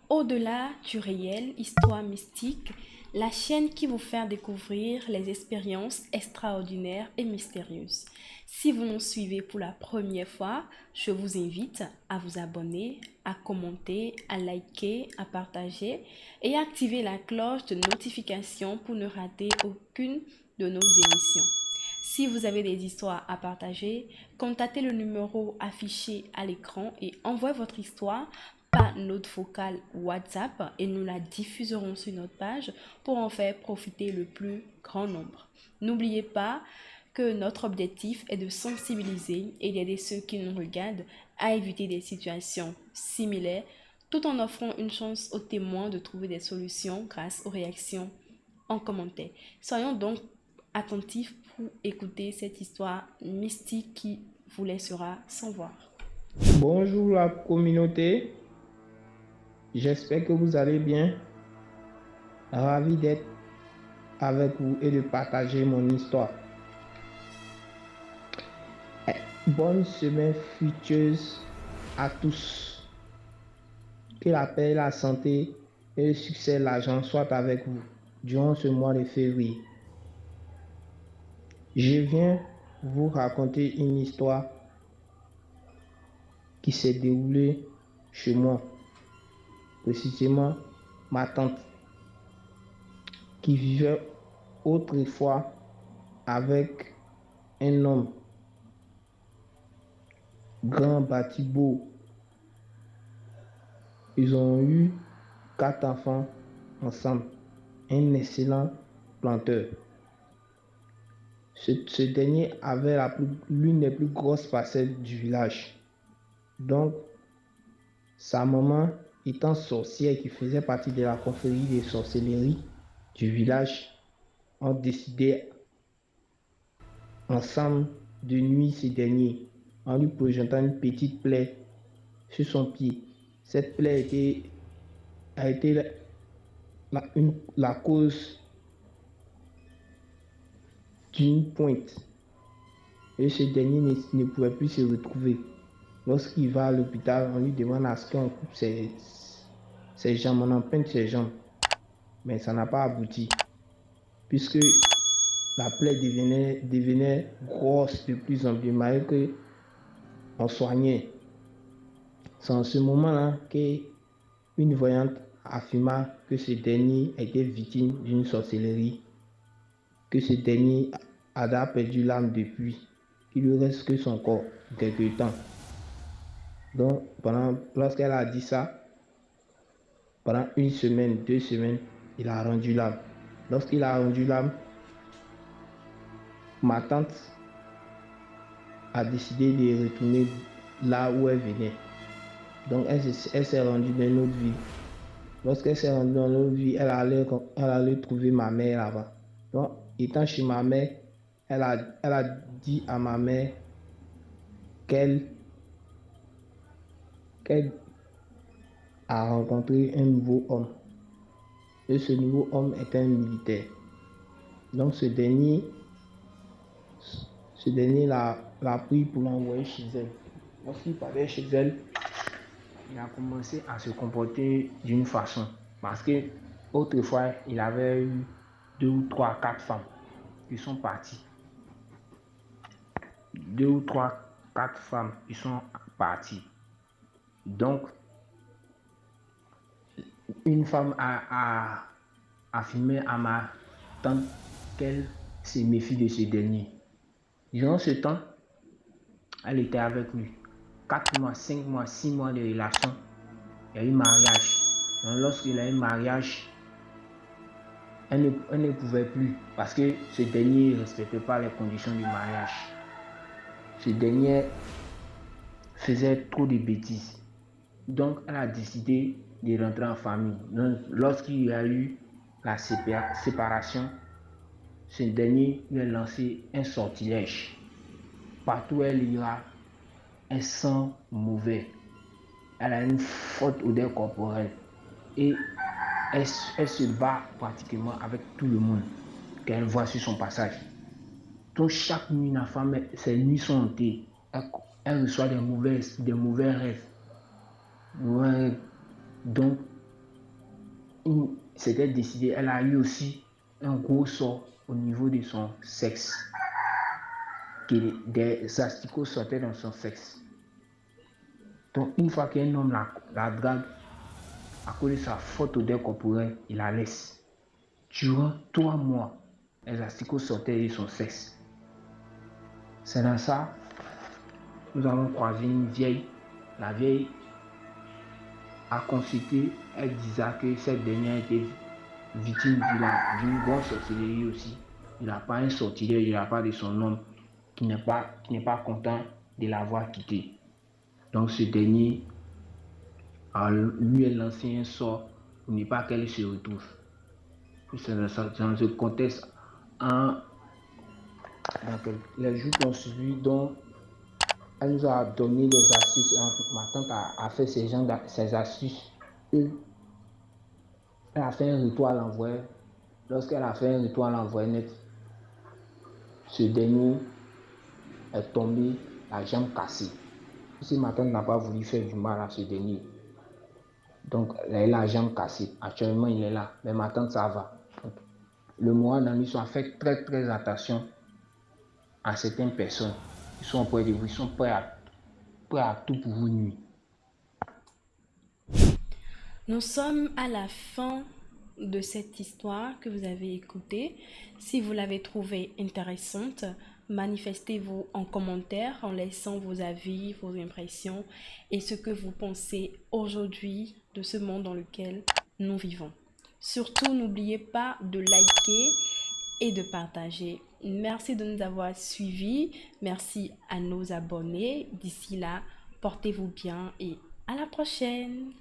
Au-delà du réel, Histoire mystique, la chaîne qui vous fait découvrir les expériences extraordinaires et mystérieuses. Si vous nous suivez pour la première fois, je vous invite à vous abonner, à commenter, à liker, à partager et à activer la cloche de notification pour ne rater aucune de nos émissions. Si vous avez des histoires à partager, contactez le numéro affiché à l'écran et envoyez votre histoire par note vocale WhatsApp et nous la diffuserons sur notre page pour en faire profiter le plus grand nombre. N'oubliez pas que notre objectif est de sensibiliser et d'aider ceux qui nous regardent à éviter des situations similaires tout en offrant une chance aux témoins de trouver des solutions grâce aux réactions en commentaire. Soyons donc attentifs pour écouter cette histoire mystique qui vous laissera sans voir. Bonjour la communauté, j'espère que vous allez bien. Ravi d'être avec vous et de partager mon histoire. Bonne semaine fructueuse à tous. Que la paix, la santé et le succès, l'argent soient avec vous durant ce mois de février. Je viens vous raconter une histoire qui s'est déroulée chez moi, précisément ma tante, qui vivait autrefois avec un homme grand, bâti, beau. Ils ont eu 4 enfants ensemble, un excellent planteur. Ce dernier avait l'une des plus grosses parcelles du village. Donc, sa maman, étant sorcière qui faisait partie de la confrérie de sorcellerie du village, ont décidé ensemble de nuire ce dernier en lui projetant une petite plaie sur son pied. Cette plaie a été la cause d'une pointe et ce dernier ne pouvait plus se retrouver. Lorsqu'il va à l'hôpital, on lui demande à ce qu'on coupe ses jambes, on emprunte ses jambes, mais ça n'a pas abouti puisque la plaie devenait grosse de plus en plus malgré qu'on soignait. C'est en ce moment-là qu'une voyante affirma que ce dernier était victime d'une sorcellerie, que ce dernier a perdu l'âme depuis, qu'il ne reste que son corps quelque temps. Donc, lorsqu'elle a dit ça, pendant 1 semaine, 2 semaines, il a rendu l'âme. Lorsqu'il a rendu l'âme, ma tante a décidé de retourner là où elle venait. Donc, elle s'est rendue dans une autre ville. Lorsqu'elle s'est rendue dans une autre ville, elle allait trouver ma mère là-bas. Donc, étant chez ma mère, elle a dit à ma mère qu'elle a rencontré un nouveau homme. Et ce nouveau homme était un militaire. Donc, ce dernier l'a pris pour l'envoyer chez elle. Lorsqu'il parlait chez elle, il a commencé à se comporter d'une façon. Parce que autrefois, il avait eu 2 ou 3, 4 femmes qui sont parties. 2 ou 3, 4 femmes qui sont parties. Donc, une femme a affirmé à ma tante qu'elle se méfie de ce dernier. Durant ce temps, elle était avec lui. 4 mois, 5 mois, 6 mois de relation, il y a eu mariage. Donc, lorsqu'il y a eu mariage, elle ne pouvait plus parce que ce dernier ne respectait pas les conditions du mariage. Ce dernier faisait trop de bêtises. Donc, elle a décidé de rentrer en famille. Donc, lorsqu'il y a eu la séparation, ce dernier lui a lancé un sortilège. Partout où elle ira, elle sent mauvais. Elle a une forte odeur corporelle et elle se bat pratiquement avec tout le monde qu'elle voit sur son passage. Donc chaque nuit, la femme, ses nuits sont hantées. Elle reçoit des mauvais rêves. Ouais. Donc s'était décidée, elle a eu aussi un gros sort au niveau de son sexe. Des asticots sortaient dans son sexe. Donc, une fois qu'un homme la drague, à cause de sa forte odeur corporelle, il la laisse. Durant 3 mois, les asticots sortaient de son sexe. C'est dans ça, nous avons croisé une vieille. La vieille a consulté, elle disait que cette dernière était victime d'une grosse sorcellerie aussi. Il n'a pas un sortilège, il n'a pas de son homme qui n'est pas content de l'avoir quitté. Donc ce dernier lui a lancé un sort pour ne pas qu'elle se retrouve. C'est dans ce contexte, les jours qui ont suivi, donc elle nous a donné des astuces. Ma tante a fait ces astuces. Elle a fait un rituel envoyé. Lorsqu'elle a fait un rituel envoyé net, ce dernier est tombé, la jambe cassée. Si ma tante n'a pas voulu faire du mal à ce dernier, donc elle a la jambe cassée. Actuellement, il est là, mais ma tante, ça va. Donc, le mois dans l'histoire fait très très attention à certaines personnes qui sont auprès de vous, ils sont prêts à tout pour vous nuire. Nous sommes à la fin de cette histoire que vous avez écoutée. Si vous l'avez trouvée intéressante, manifestez-vous en commentaire en laissant vos avis, vos impressions et ce que vous pensez aujourd'hui de ce monde dans lequel nous vivons. Surtout, n'oubliez pas de liker et de partager. Merci de nous avoir suivis. Merci à nos abonnés. D'ici là, portez-vous bien et à la prochaine.